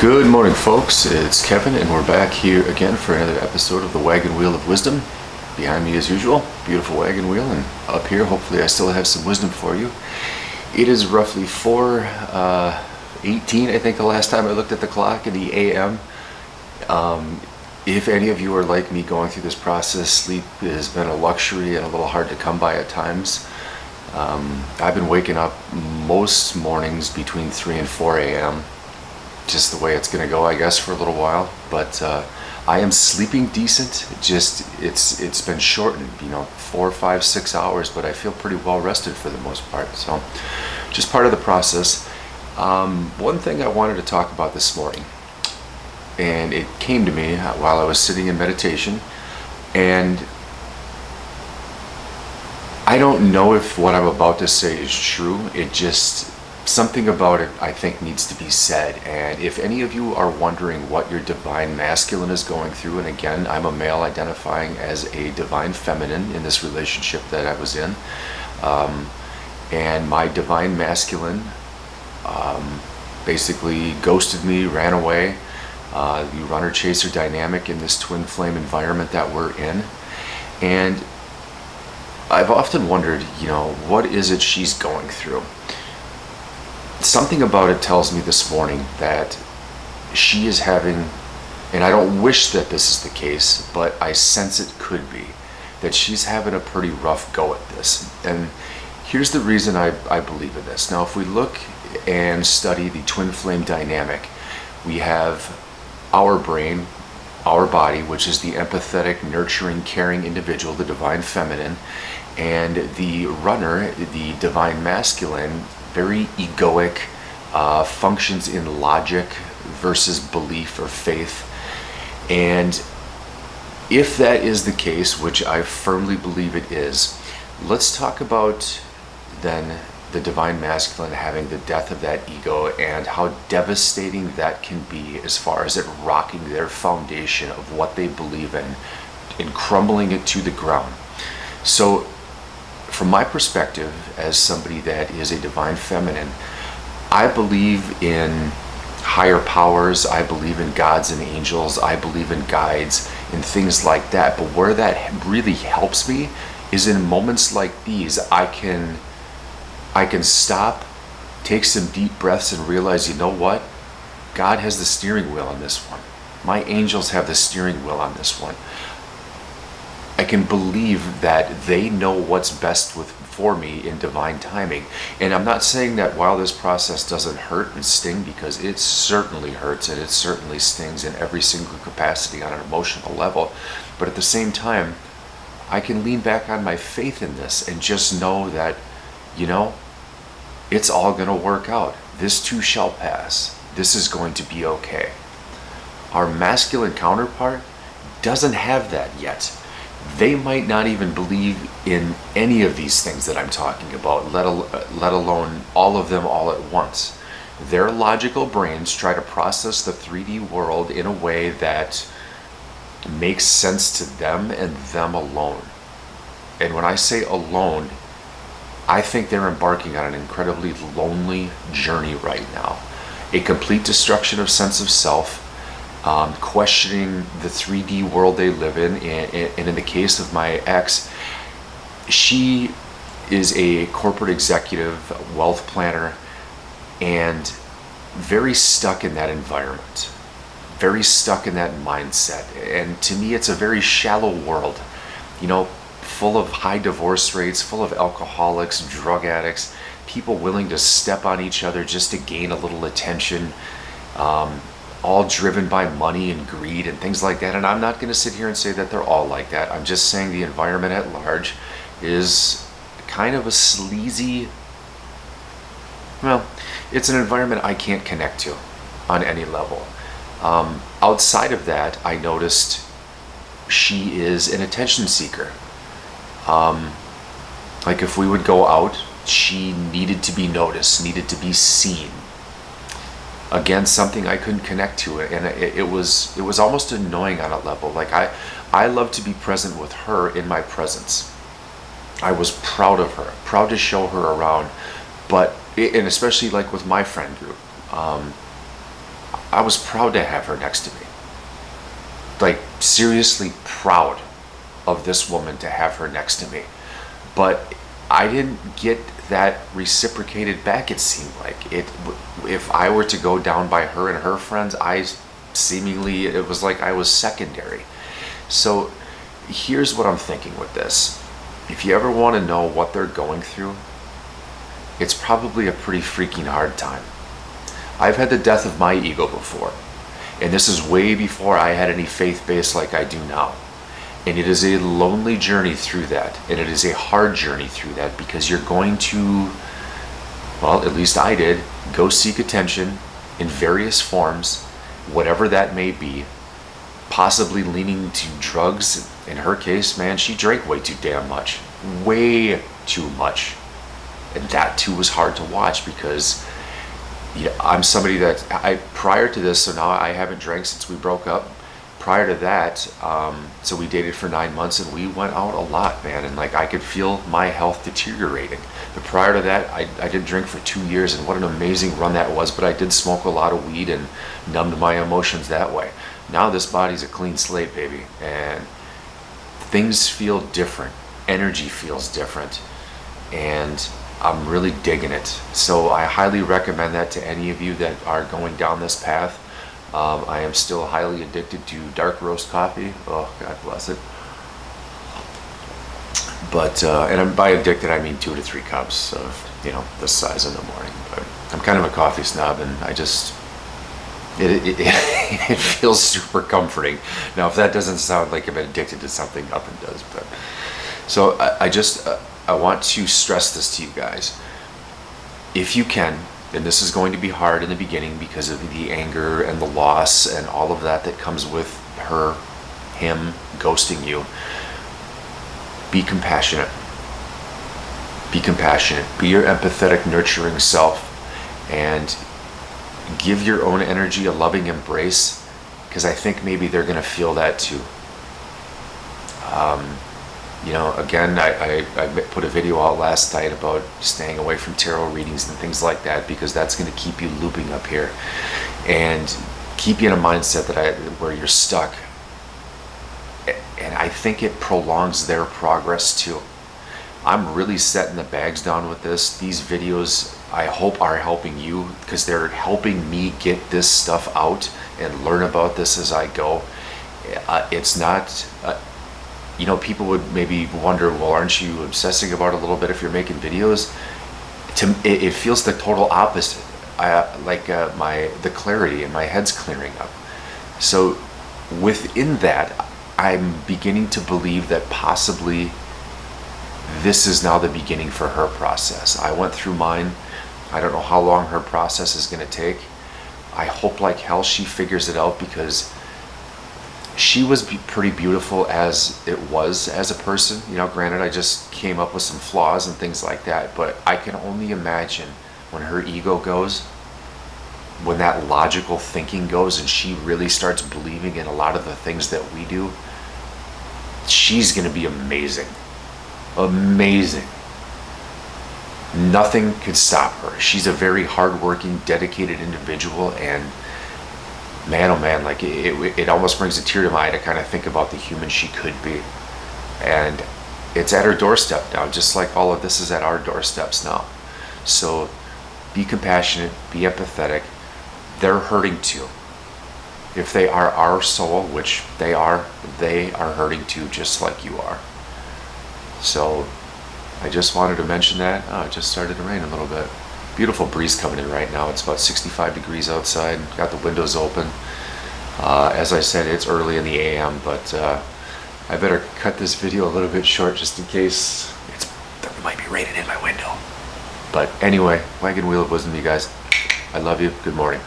Good morning, folks. It's Kevin, and we're back here again for another episode of the Wagon Wheel of Wisdom. Behind me, as usual, beautiful wagon wheel, and up here, hopefully, I still have some wisdom for you. It is roughly 4:18, I think, the last time I looked at the clock in the AM. If any of you are like me going through this process, sleep has been a luxury and a little hard to come by at times. I've been waking up most mornings between 3 and 4 a.m. Just the way it's going to go, I guess, for a little while. But I am sleeping decent. It's been shortened, 4, 5, 6 hours, but I feel pretty well rested for the most part. So just part of the process. One thing I wanted to talk about this morning, and it came to me while I was sitting in meditation, and I don't know if what I'm about to say is true. Something about it I think needs to be said. And if any of you are wondering what your divine masculine is going through, and again, I'm a male identifying as a divine feminine in this relationship that I was in, and my divine masculine basically ghosted me, ran away. The runner-chaser dynamic in this twin flame environment that we're in. And I've often wondered, what is it she's going through? Something about it tells me this morning that she is having, and I don't wish that this is the case, but I sense it could be, that she's having a pretty rough go at this. And here's the reason I believe in this. Now, if we look and study the twin flame dynamic, we have our brain, our body, which is the empathetic, nurturing, caring individual, the divine feminine, and the runner, the divine masculine, very egoic, functions in logic versus belief or faith. And if that is the case, which I firmly believe it is, let's talk about then the divine masculine having the death of that ego and how devastating that can be as far as it rocking their foundation of what they believe in and crumbling it to the ground. So from my perspective, as somebody that is a divine feminine, I believe in higher powers, I believe in gods and angels, I believe in guides and things like that. But where that really helps me is in moments like these. I can stop, take some deep breaths, and realize, you know what? God has the steering wheel on this one. My angels have the steering wheel on this one. I can believe that they know what's best for me in divine timing. And I'm not saying that while this process doesn't hurt and sting, because it certainly hurts and it certainly stings in every single capacity on an emotional level. But at the same time, I can lean back on my faith in this and just know that, it's all going to work out. This too shall pass. This is going to be okay. Our masculine counterpart doesn't have that yet. They might not even believe in any of these things that I'm talking about, let alone all of them all at once. Their logical brains try to process the 3D world in a way that makes sense to them and them alone. And when I say alone, I think they're embarking on an incredibly lonely journey right now. A complete destruction of sense of self, questioning the 3D world they live in. And in the case of my ex, she is a corporate executive, wealth planner, and very stuck in that environment, very stuck in that mindset. And to me, it's a very shallow world, full of high divorce rates, full of alcoholics, drug addicts, people willing to step on each other just to gain a little attention, all driven by money and greed and things like that. And I'm not going to sit here and say that they're all like that. I'm just saying the environment at large is kind of a sleazy, it's an environment I can't connect to on any level. Outside of that, I noticed she is an attention seeker. Like if we would go out, she needed to be noticed, needed to be seen. Again, something I couldn't connect to, and it was almost annoying on a level. Like I love to be present with her in my presence. I was proud of her, proud to show her around, and especially like with my friend group. I was proud to have her next to me. Like, seriously proud of this woman to have her next to me. But I didn't get that reciprocated back, it seemed like. If I were to go down by her and her friends, it was like I was secondary. So here's what I'm thinking with this. If you ever want to know what they're going through, it's probably a pretty freaking hard time. I've had the death of my ego before, and this is way before I had any faith base like I do now. And it is a lonely journey through that, and it is a hard journey through that, because you're going to, well, at least I did, go seek attention in various forms, whatever that may be, possibly leaning to drugs. In her case, man, she drank way too damn much. Way too much. And that too was hard to watch, because I'm somebody that, prior to this, so now I haven't drank since we broke up. Prior to that, so we dated for 9 months, and we went out a lot, man, and like I could feel my health deteriorating. But prior to that, I didn't drink for 2 years, and what an amazing run that was. But I did smoke a lot of weed and numbed my emotions that way. Now this body's a clean slate, baby, and things feel different. Energy feels different, and I'm really digging it. So I highly recommend that to any of you that are going down this path. I am still highly addicted to dark roast coffee. Oh, God bless it. But, and by addicted, I mean 2 to 3 cups of, this size in the morning. But I'm kind of a coffee snob, and I just, it feels super comforting. Now, if that doesn't sound like I'm addicted to something, nothing does. But so I want to stress this to you guys. If you can, and this is going to be hard in the beginning because of the anger and the loss and all of that comes with him ghosting you, be compassionate. Be compassionate. Be your empathetic, nurturing self, and give your own energy a loving embrace, because I think maybe they're going to feel that too. Again, I put a video out last night about staying away from tarot readings and things like that, because that's going to keep you looping up here and keep you in a mindset where you're stuck. And I think it prolongs their progress too. I'm really setting the bags down with this. These videos, I hope, are helping you, because they're helping me get this stuff out and learn about this as I go. It's not... people would maybe wonder, well, aren't you obsessing about it a little bit if you're making videos? It feels the total opposite. The clarity in my head's clearing up. So within that, I'm beginning to believe that possibly this is now the beginning for her process. I went through mine. I don't know how long her process is going to take. I hope like hell she figures it out, because she was pretty beautiful as it was as a person. Granted, I just came up with some flaws and things like that, but I can only imagine when her ego goes, when that logical thinking goes, and she really starts believing in a lot of the things that we do, she's going to be amazing. Amazing. Nothing could stop her. She's a very hardworking, dedicated individual, and man, oh man, like it almost brings a tear to my eye to kind of think about the human she could be. And it's at her doorstep now, just like all of this is at our doorsteps now. So be compassionate, be empathetic. They're hurting too. If they are our soul, which they are hurting too, just like you are. So I just wanted to mention that. Oh, it just started to rain a little bit. Beautiful breeze coming in right now. It's about 65 degrees outside. Got the windows open. As I said, it's early in the AM, but I better cut this video a little bit short just in case it might be raining in my window. But anyway, Wagon Wheel of Wisdom, you guys. I love you. Good morning.